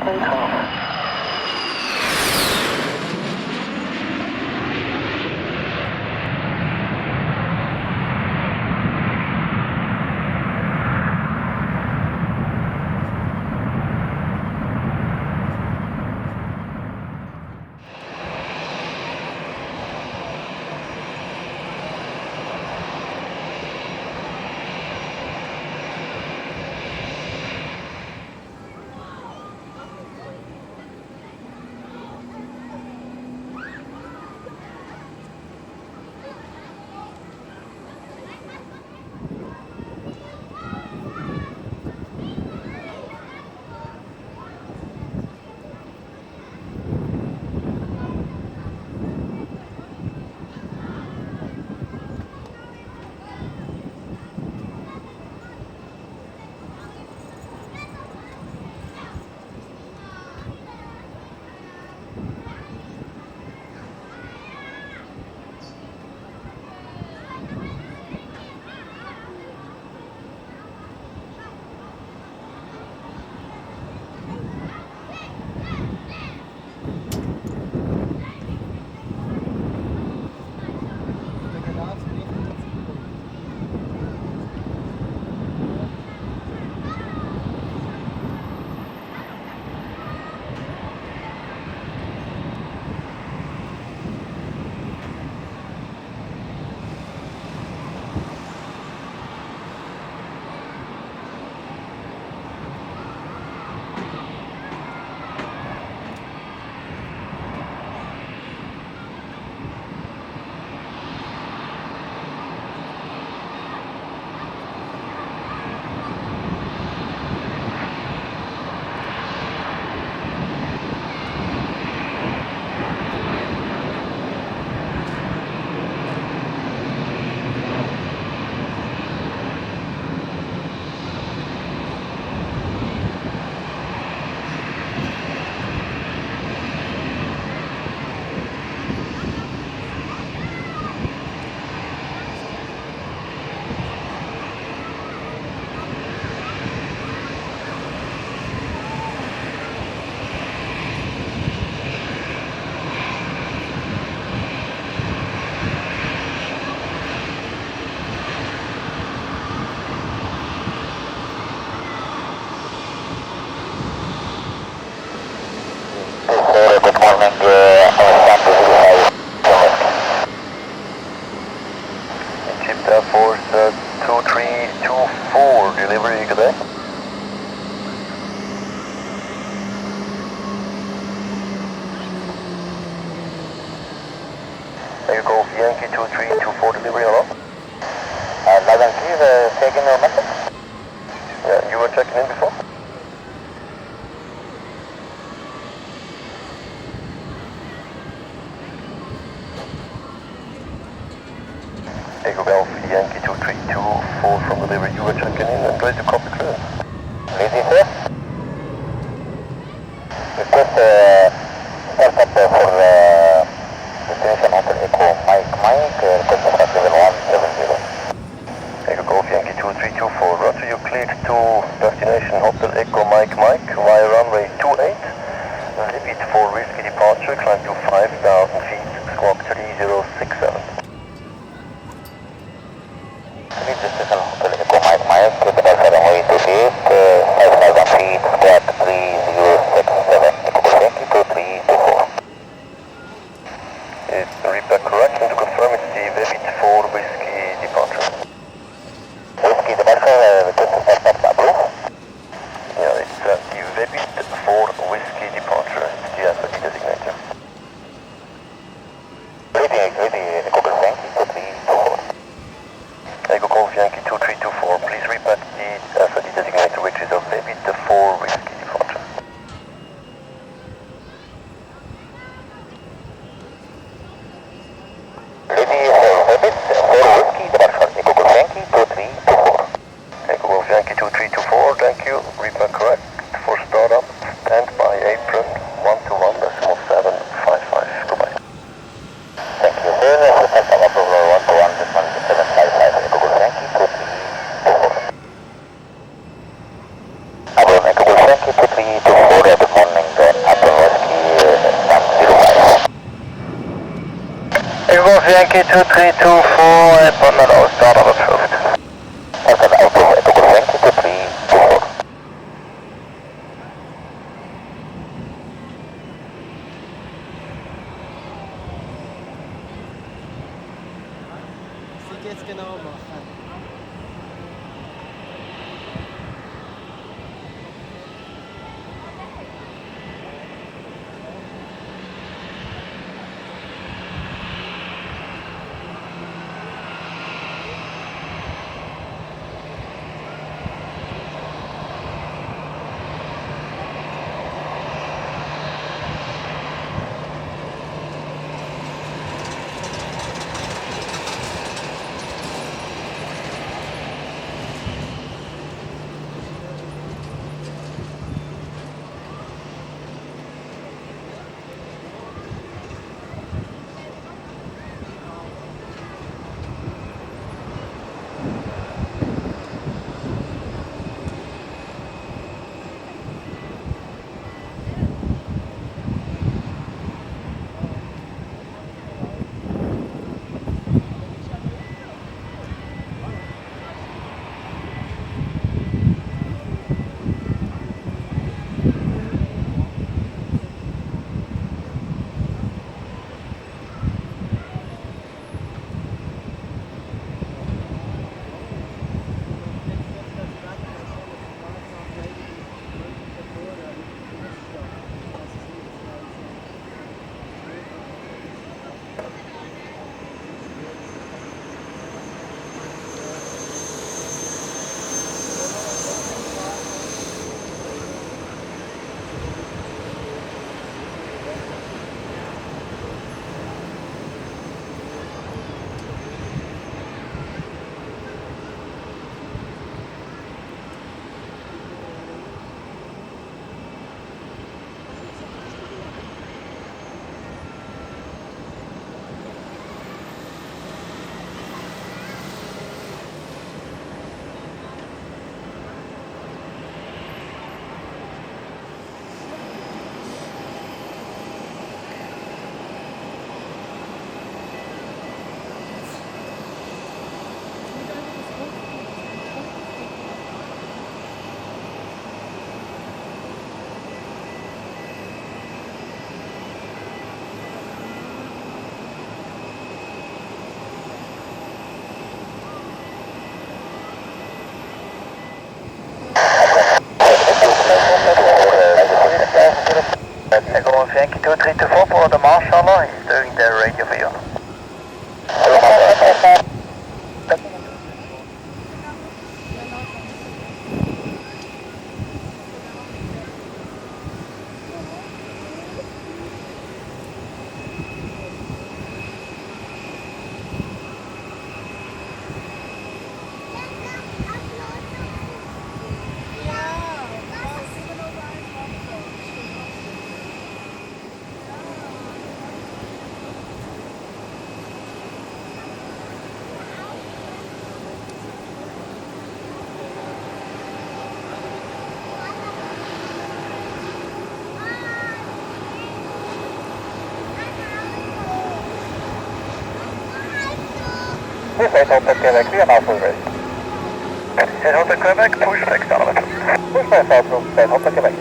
takeoff. Air Force 2324, delivery, good day. There you go, Yankee 2324, delivery, hello? Madam, please taking your message? Yeah, you were checking in before? Echo Golf, Yankee 2324 from delivery, you were checking in and ready to copy clearance. Ready, sir? Request start up for destination Hotel Echo Mike, request start level 170. Echo Golf, Yankee 2324, roger, you cleared to destination Hotel Echo Mike via runway 28. Repeat for whiskey departure, climb to 5,000 feet, squawk 3067. Destination Hotel Echo Mike, departure runway 28, 5,000 feet, squawk 3067. Echo Golf Yankee 2324. Is the repair correct? And to confirm it's the Vevit 4 whiskey departure. Whiskey departure, request start up, approved? Yeah, it's the Vevit 4 whiskey departure. It's the SID designator. Ready, Echo Golf Yankee 2324. Echo Golf Yankee 2324, please repack the SID designator, which is a Vevit 4 whiskey departure. Ready for Vevit 4 whiskey departure, Echo Golf Yankee 2324. Echo Golf Yankee 2324, thank you. Repack correct for startup. Yankee 2324, Bonnet aus, start op approved. Alpha Echo, Echo Yankee 2324. Was ich jetzt genau mache. Echo Yankee 2324 for the Marshaller, he's doing the radio for you. This is Hotel Quebec, we are now full ready. This is Hotel Quebec, push back, start op approved. Push back out to Hotel Quebec.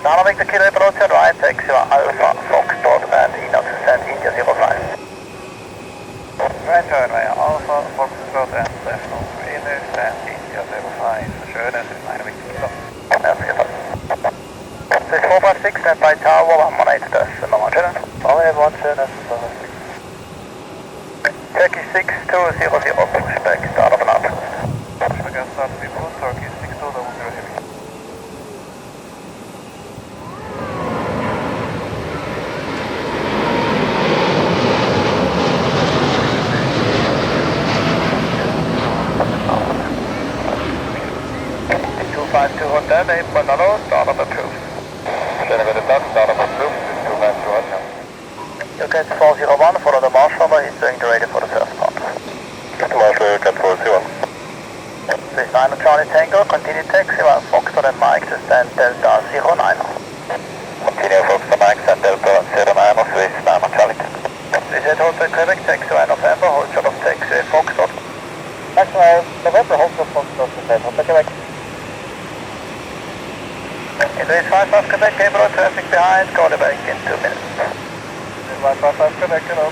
Now Victor Kilo Approach right, taxi Alpha Foxtrot and Inox Sand India 05. Right runway, Alpha Foxtrot and left over inner Sand India 05. Schönes ist meine Victor Kilo. This is 456, stand by tower, 118 decimal 1 schönes. 1 schönes, Turkey 6200, push back, start of an approved. Push back and start to be full, Turkey 6200 heavy. 252 Hotel, April hello, startup approved. Schöne guten Tag, Sandro approved, 252 Hotel. UK 401, follow the marshal, he's doing the radio for the first part. Marshal, Cat 401. Swiss 9 Charlie Tango, continue taxi via Foxtrot and Mike to stand Delta 09. Continue Foxtrot Mike, send Delta 09, Swiss 9 Charlie. Swiss 8 Hotel Quebec, taxi via November, hold shot of taxi Foxtrot. Taxi November, hold shot Foxtrot, Swiss Hotel Quebec. In Swiss 55 Quebec, Gabriel, traffic behind, call you back in 2 minutes. Swiss 55 Quebec, hello.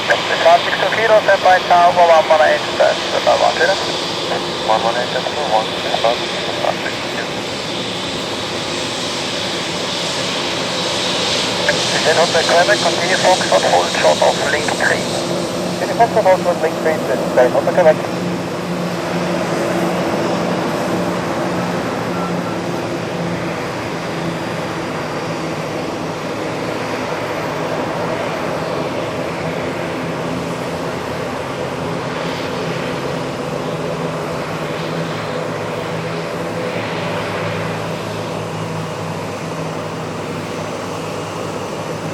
Swiss 56 Kilo, stand by tower 118, stand by 1 minute. 118, 165. Swiss 8 Hotel Quebec, continue Foxtrot, hold shot of link 3. Continue Foxtrot, hold shot link 3, Swiss 8 Hotel Quebec.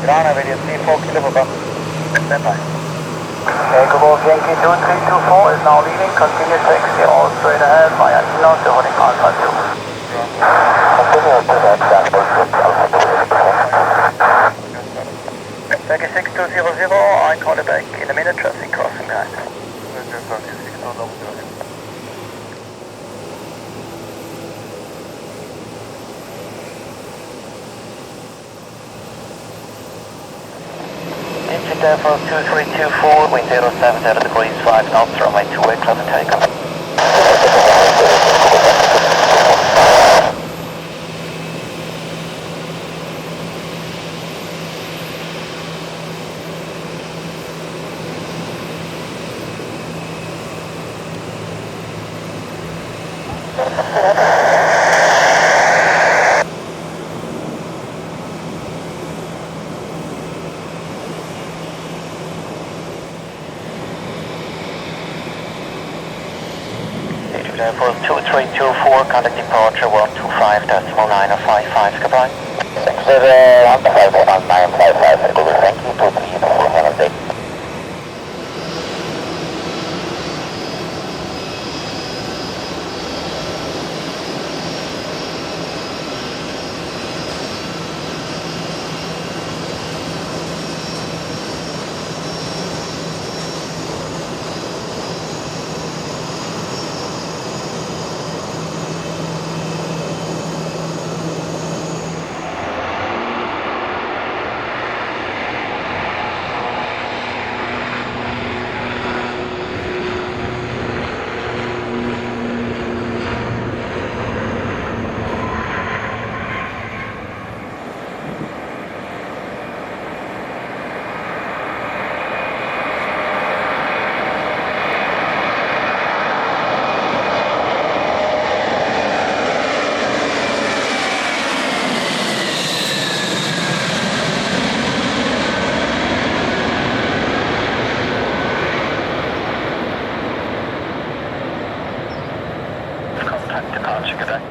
Grana, will you see 4 kilo for stand by. Echo Golf Yankee 2324 is now leaving, continue taxi all straight ahead via Eno to holding Alpha 2. Continue to that transport with Alpha 2. Taxi 6200, I call you back in a minute, traffic crossing behind. Air Force 2324, wind 070 degrees 5 knots, runway 28, close and takeoff. Air Force 2324, contact departure 125.9055, goodbye. Sir, 151.955, Google, thank you, 2324, have a day. Contact departure, good day.